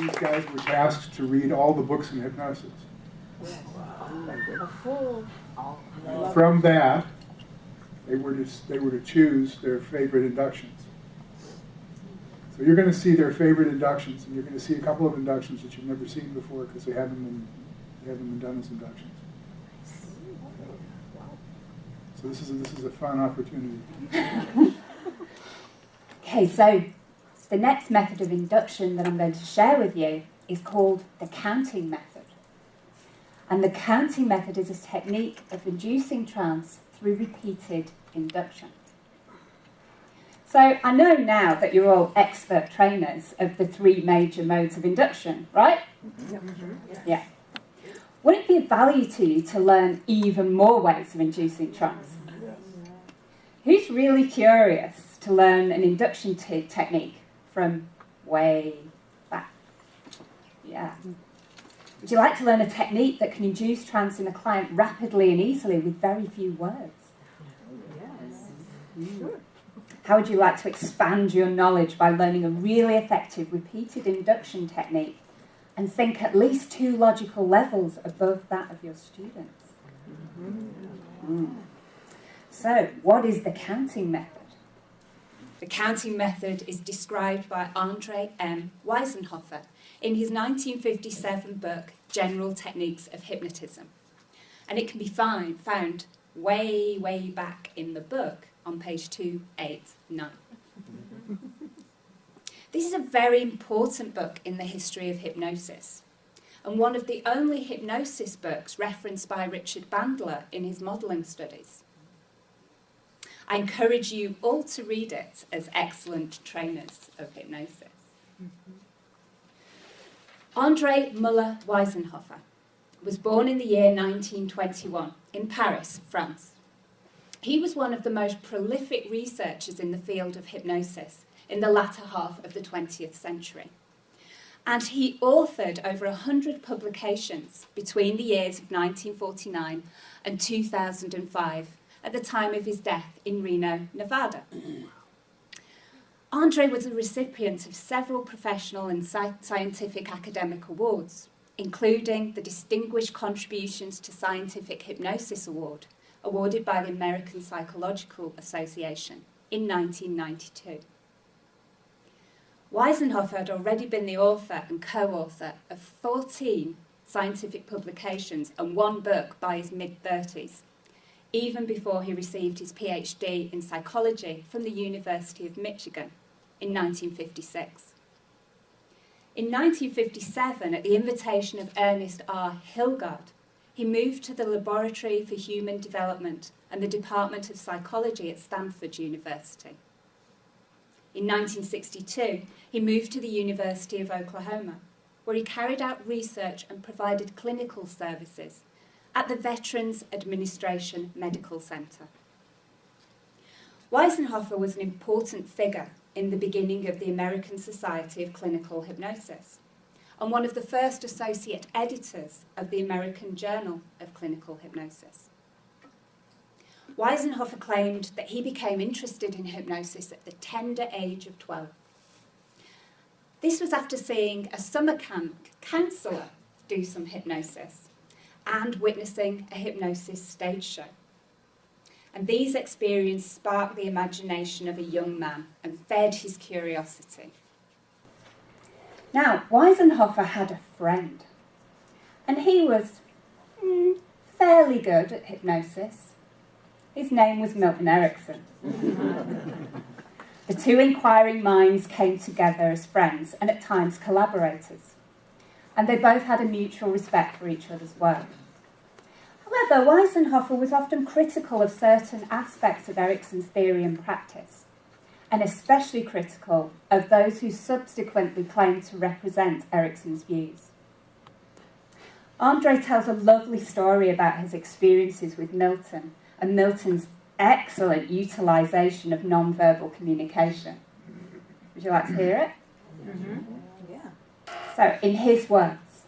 these guys were tasked to read all the books in hypnosis. From that, they were to choose their favorite inductions. So you're going to see their favorite inductions, and you're going to see a couple of inductions that you've never seen before because they haven't been done as inductions. So this is a fun opportunity. Okay, so the next method of induction that I'm going to share with you is called the counting method. And the counting method is a technique of inducing trance through repeated induction. So I know now that you're all expert trainers of the three major modes of induction, right? Yeah. Would it be of value to you to learn even more ways of inducing trance? Who's really curious to learn an induction technique from way back? Yeah. Would you like to learn a technique that can induce trance in a client rapidly and easily with very few words? Yes. Sure. How would you like to expand your knowledge by learning a really effective repeated induction technique and think at least 2 logical levels above that of your students? So, what is the counting method? The counting method is described by Andre M. Weisenhofer in his 1957 book, General Techniques of Hypnotism. And it can be found way, way back in the book on page 289. This is a very important book in the history of hypnosis, and one of the only hypnosis books referenced by Richard Bandler in his modelling studies. I encourage you all to read it as excellent trainers of hypnosis. Andre Muller Weisenhofer was born in the year 1921 in Paris, France. He was one of the most prolific researchers in the field of hypnosis in the latter half of the 20th century. And he authored over 100 publications between the years of 1949 and 2005 at the time of his death in Reno, Nevada. Andre was a recipient of several professional and scientific academic awards, including the Distinguished Contributions to Scientific Hypnosis Award, awarded by the American Psychological Association in 1992. Weisenhofer had already been the author and co-author of 14 scientific publications and 1 book by his mid-30s, even before he received his PhD in psychology from the University of Michigan in 1956. In 1957, at the invitation of Ernest R. Hilgard, he moved to the Laboratory for Human Development and the Department of Psychology at Stanford University. In 1962, he moved to the University of Oklahoma, where he carried out research and provided clinical services at the Veterans Administration Medical Center. Weisenhofer was an important figure in the beginning of the American Society of Clinical Hypnosis, and one of the first associate editors of the American Journal of Clinical Hypnosis. Weisenhofer claimed that he became interested in hypnosis at the tender age of 12. This was after seeing a summer camp counsellor do some hypnosis and witnessing a hypnosis stage show. And these experiences sparked the imagination of a young man and fed his curiosity. Now, Weisenhofer had a friend, and he was fairly good at hypnosis. His name was Milton Erickson. The two inquiring minds came together as friends and at times collaborators, and they both had a mutual respect for each other's work. However, Weisenhofer was often critical of certain aspects of Erickson's theory and practice, and especially critical of those who subsequently claimed to represent Erickson's views. Andre tells a lovely story about his experiences with Milton and Milton's excellent utilisation of non-verbal communication. Would you like to hear it? Mm-hmm. Yeah. So, in his words,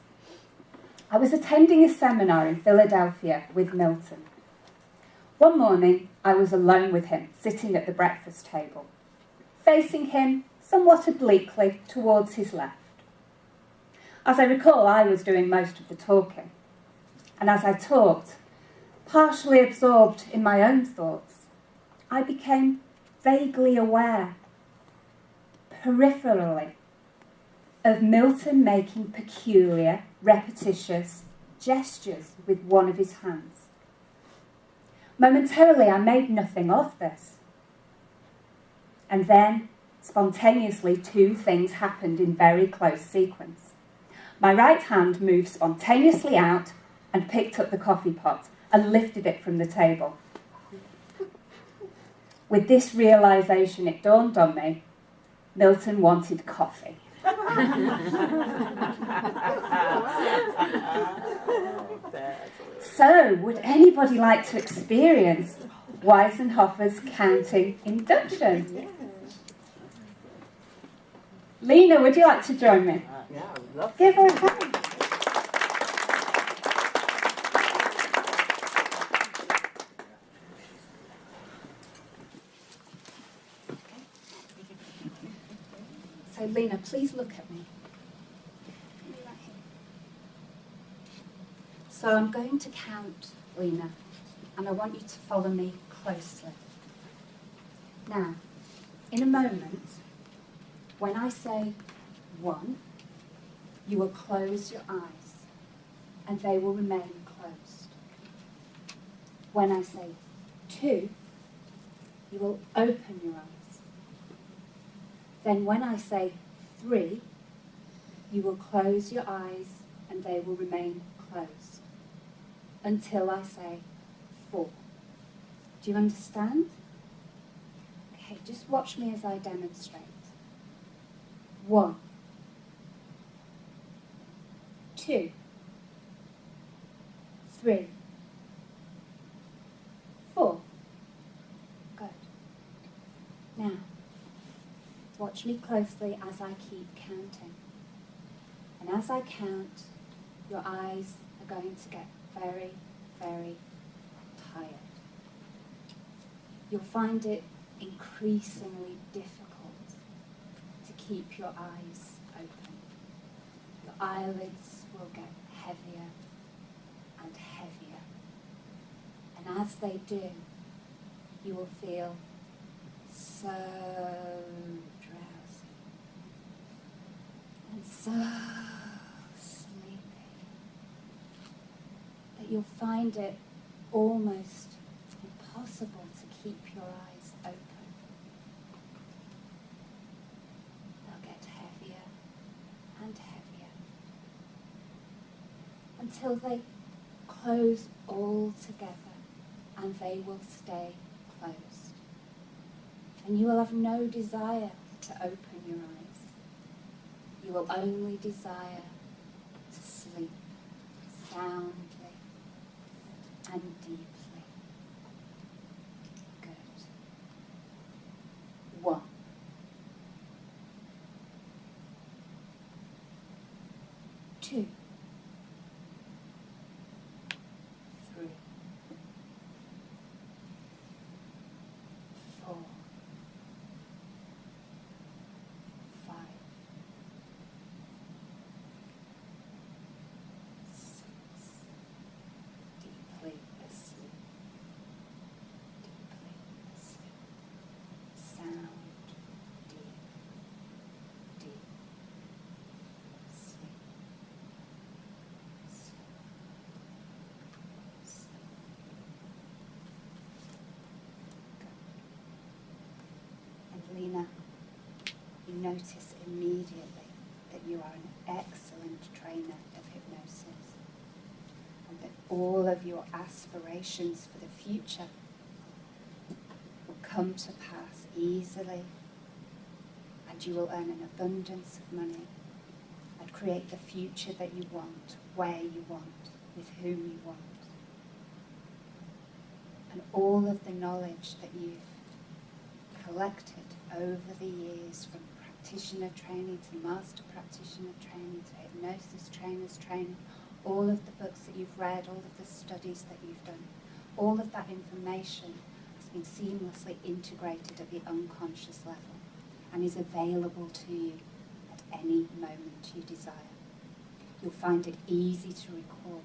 I was attending a seminar in Philadelphia with Milton. One morning, I was alone with him, sitting at the breakfast table, facing him somewhat obliquely towards his left. As I recall, I was doing most of the talking. And as I talked, partially absorbed in my own thoughts, I became vaguely aware, peripherally, of Milton making peculiar, repetitious gestures with one of his hands. Momentarily, I made nothing of this. And then, spontaneously, two things happened in very close sequence. My right hand moved spontaneously out and picked up the coffee pot and lifted it from the table. With this realisation, it dawned on me, Milton wanted coffee. So, would anybody like to experience Weisenhofer's counting induction? Lena, would you like to join me? Yeah, I would love to. Give her a hand. So, Lena, please look at me. Right here. So I'm going to count, Lena, and I want you to follow me closely. Now, in a moment, when I say 1, you will close your eyes, and they will remain closed. When I say 2, you will open your eyes. Then when I say 3, you will close your eyes and they will remain closed until I say 4. Do you understand? Okay, just watch me as I demonstrate. 1, 2, 3, 4. Good. Now, watch me closely as I keep counting. And as I count, your eyes are going to get very, very tired. You'll find it increasingly difficult to keep your eyes open. Your eyelids will get heavier and heavier. And as they do, you will feel so drowsy and so sleepy that you'll find it almost impossible to keep your eyes open. They'll get heavier and heavier until they close all together, and they will stay closed. And you will have no desire to open your eyes. You will only desire to sleep soundly and deeply. Good. 1. 2. 3. 4. 5. 6. Deeply asleep. Deeply asleep. Sound. Deep. Deep. Sleep. Sleep. Sleep. And Lena, you notice immediately that you are an excellent trainer of hypnosis, and that all of your aspirations for the future will come to pass easily, and you will earn an abundance of money and create the future that you want, where you want, with whom you want. And all of the knowledge that you've collected over the years, from practitioner training to master practitioner training to hypnosis trainers training, all of the books that you've read, all of the studies that you've done, all of that information has been seamlessly integrated at the unconscious level and is available to you at any moment you desire. You'll find it easy to recall.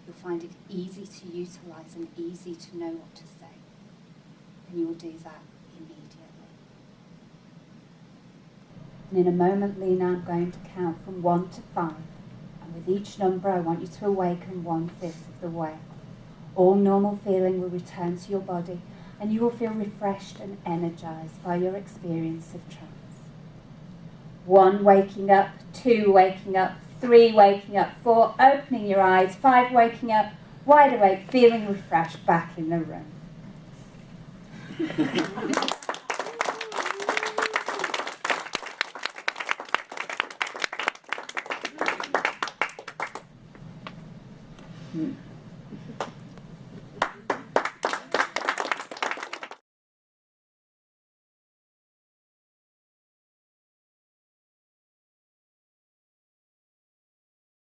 You'll find it easy to utilise and easy to know what to say. And you will do that immediately. And in a moment, Lena, I'm going to count from 1 to 5. And with each number, I want you to awaken 1/5 of the way. All normal feeling will return to your body, and you will feel refreshed and energized by your experience of trance. 1, waking up. 2, waking up. 3, waking up. 4, opening your eyes. 5, waking up, wide awake, feeling refreshed, back in the room.